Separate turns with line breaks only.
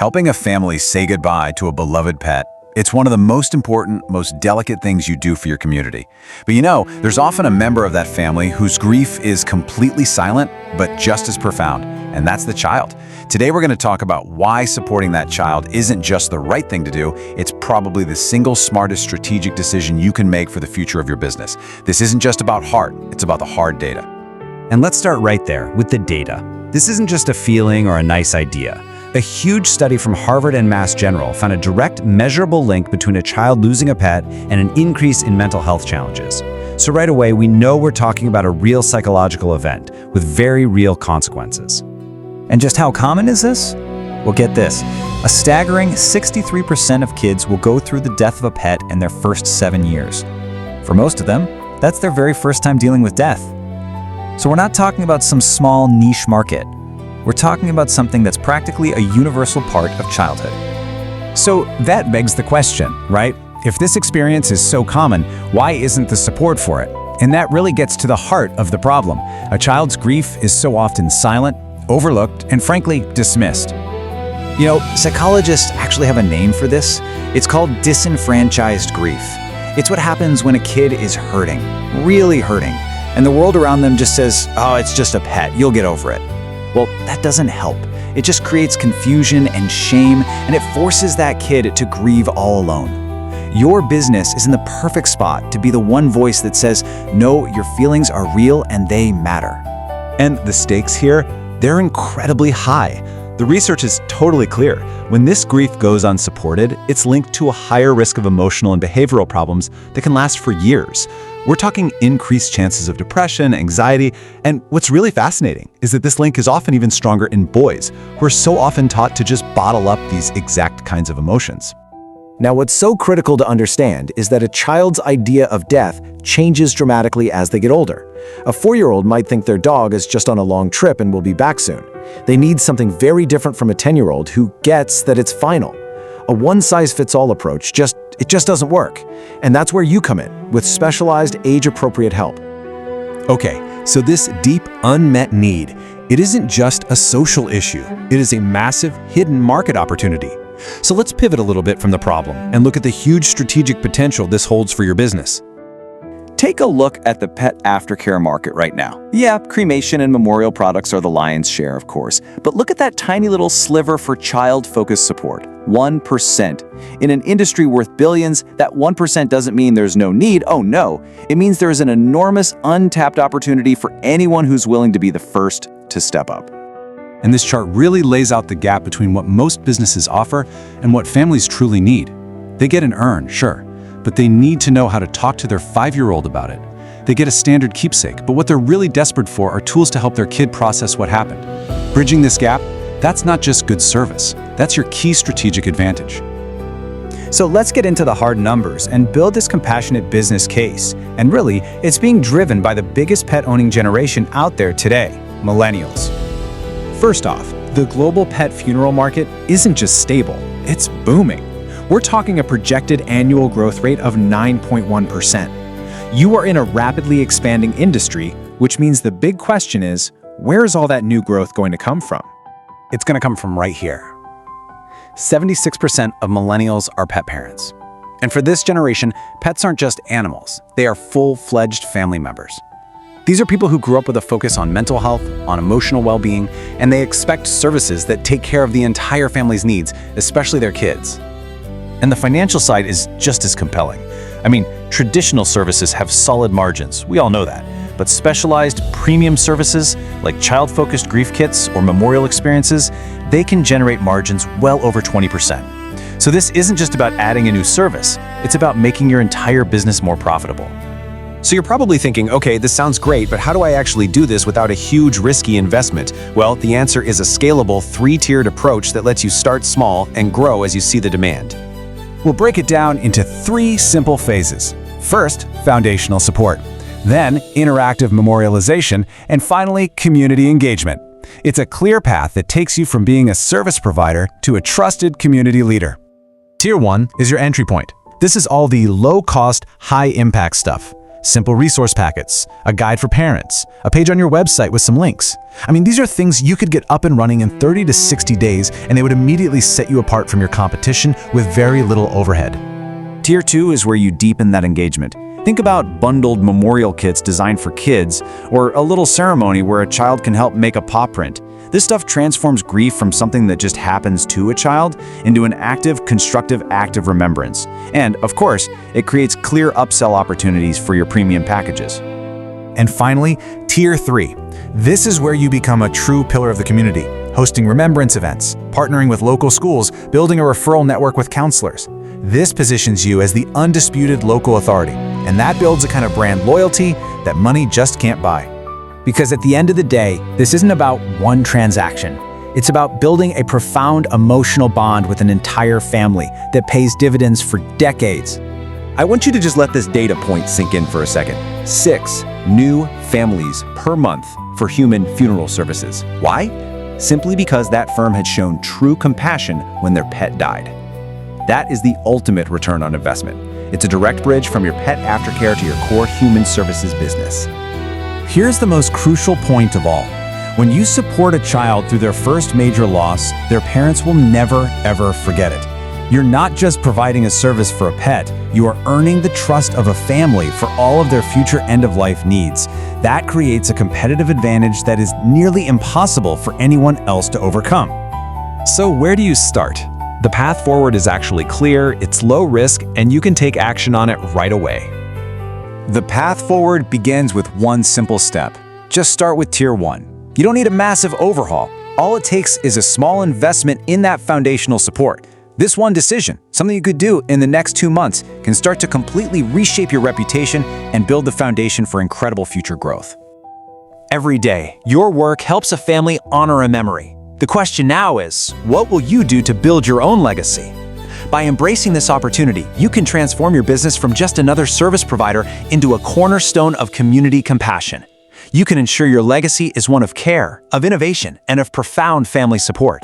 Helping a family say goodbye to a beloved pet, it's one of the most important, most delicate things you do for your community. But there's often a member of that family whose grief is completely silent, but just as profound, and that's the child. Today we're going to talk about why supporting that child isn't just the right thing to do, it's probably the single smartest strategic decision you can make for the future of your business. This isn't just about heart, it's about the hard data.
And let's start right there with the data. This isn't just a feeling or a nice idea. A huge study from Harvard and Mass General found a direct, measurable link between a child losing a pet and an increase in mental health challenges. So right away, we know we're talking about a real psychological event with very real consequences. And just how common is this? Well, get this. A staggering 63% of kids will go through the death of a pet in their first 7 years. For most of them, that's their very first time dealing with death. So we're not talking about some small niche market. We're talking about something that's practically a universal part of childhood.
So that begs the question, right? If this experience is so common, why isn't the support for it? And that really gets to the heart of the problem. A child's grief is so often silent, overlooked, and frankly, dismissed.
Psychologists actually have a name for this. It's called disenfranchised grief. It's what happens when a kid is hurting, really hurting, and the world around them just says, oh, it's just a pet, you'll get over it. Well, that doesn't help. It just creates confusion and shame, and it forces that kid to grieve all alone. Your business is in the perfect spot to be the one voice that says, no, your feelings are real and they matter.
And the stakes here, they're incredibly high. The research is totally clear. When this grief goes unsupported, it's linked to a higher risk of emotional and behavioral problems that can last for years. We're talking increased chances of depression, anxiety, and what's really fascinating is that this link is often even stronger in boys, who are so often taught to just bottle up these exact kinds of emotions.
Now, what's so critical to understand is that a child's idea of death changes dramatically as they get older. A 4-year-old might think their dog is just on a long trip and will be back soon. They need something very different from a 10-year-old who gets that it's final. A one-size-fits-all approach just doesn't work. And that's where you come in, with specialized, age-appropriate help.
Okay, so this deep, unmet need, it isn't just a social issue. It is a massive, hidden market opportunity. So let's pivot a little bit from the problem and look at the huge strategic potential this holds for your business.
Take a look at the pet aftercare market right now. Yeah, cremation and memorial products are the lion's share, of course. But look at that tiny little sliver for child-focused support. 1%. In an industry worth billions, that 1% doesn't mean there's no need. Oh no, it means there is an enormous untapped opportunity for anyone who's willing to be the first to step up.
And this chart really lays out the gap between what most businesses offer and what families truly need. They get an urn, sure, but they need to know how to talk to their 5-year-old about it. They get a standard keepsake, but what they're really desperate for are tools to help their kid process what happened. Bridging this gap, that's not just good service, that's your key strategic advantage.
So let's get into the hard numbers and build this compassionate business case. And really, it's being driven by the biggest pet-owning generation out there today, millennials. First off, the global pet funeral market isn't just stable, it's booming. We're talking a projected annual growth rate of 9.1%. You are in a rapidly expanding industry, which means the big question is, where is all that new growth going to come from?
It's going to come from right here. 76% of millennials are pet parents. And for this generation, pets aren't just animals, they are full-fledged family members. These are people who grew up with a focus on mental health, on emotional well-being, and they expect services that take care of the entire family's needs, especially their kids. And the financial side is just as compelling. I mean, traditional services have solid margins, we all know that. But specialized premium services like child-focused grief kits or memorial experiences, they can generate margins well over 20%. So this isn't just about adding a new service, it's about making your entire business more profitable.
So you're probably thinking, okay, this sounds great, but how do I actually do this without a huge risky investment? Well, the answer is a scalable 3-tiered approach that lets you start small and grow as you see the demand.
We'll break it down into 3 simple phases. First, foundational support. Then, interactive memorialization. And finally, community engagement. It's a clear path that takes you from being a service provider to a trusted community leader.
Tier 1 is your entry point. This is all the low-cost, high-impact stuff.
simple resource packets, a guide for parents, a page on your website with some links. I mean, these are things you could get up and running in 30 to 60 days, and they would immediately set you apart from your competition with very little overhead.
Tier 2 is where you deepen that engagement. Think about bundled memorial kits designed for kids, or a little ceremony where a child can help make a paw print. This stuff transforms grief from something that just happens to a child into an active, constructive act of remembrance. And, of course, it creates clear upsell opportunities for your premium packages.
And finally, Tier 3. This is where you become a true pillar of the community, hosting remembrance events, partnering with local schools, building a referral network with counselors. This positions you as the undisputed local authority, and that builds a kind of brand loyalty that money just can't buy.
Because at the end of the day, this isn't about one transaction. It's about building a profound emotional bond with an entire family that pays dividends for decades.
I want you to just let this data point sink in for a second. 6 new families per month for human funeral services. Why? Simply because that firm had shown true compassion when their pet died. That is the ultimate return on investment. It's a direct bridge from your pet aftercare to your core human services business.
Here's the most crucial point of all. When you support a child through their first major loss, their parents will never, ever forget it. You're not just providing a service for a pet, you are earning the trust of a family for all of their future end-of-life needs. That creates a competitive advantage that is nearly impossible for anyone else to overcome.
So where do you start? The path forward is actually clear, it's low risk, and you can take action on it right away.
The path forward begins with one simple step. Just start with Tier 1. You don't need a massive overhaul. All it takes is a small investment in that foundational support. This one decision, something you could do in the next 2 months, can start to completely reshape your reputation and build the foundation for incredible future growth. Every day, your work helps a family honor a memory. The question now is, what will you do to build your own legacy? By embracing this opportunity, you can transform your business from just another service provider into a cornerstone of community compassion. You can ensure your legacy is one of care, of innovation, and of profound family support.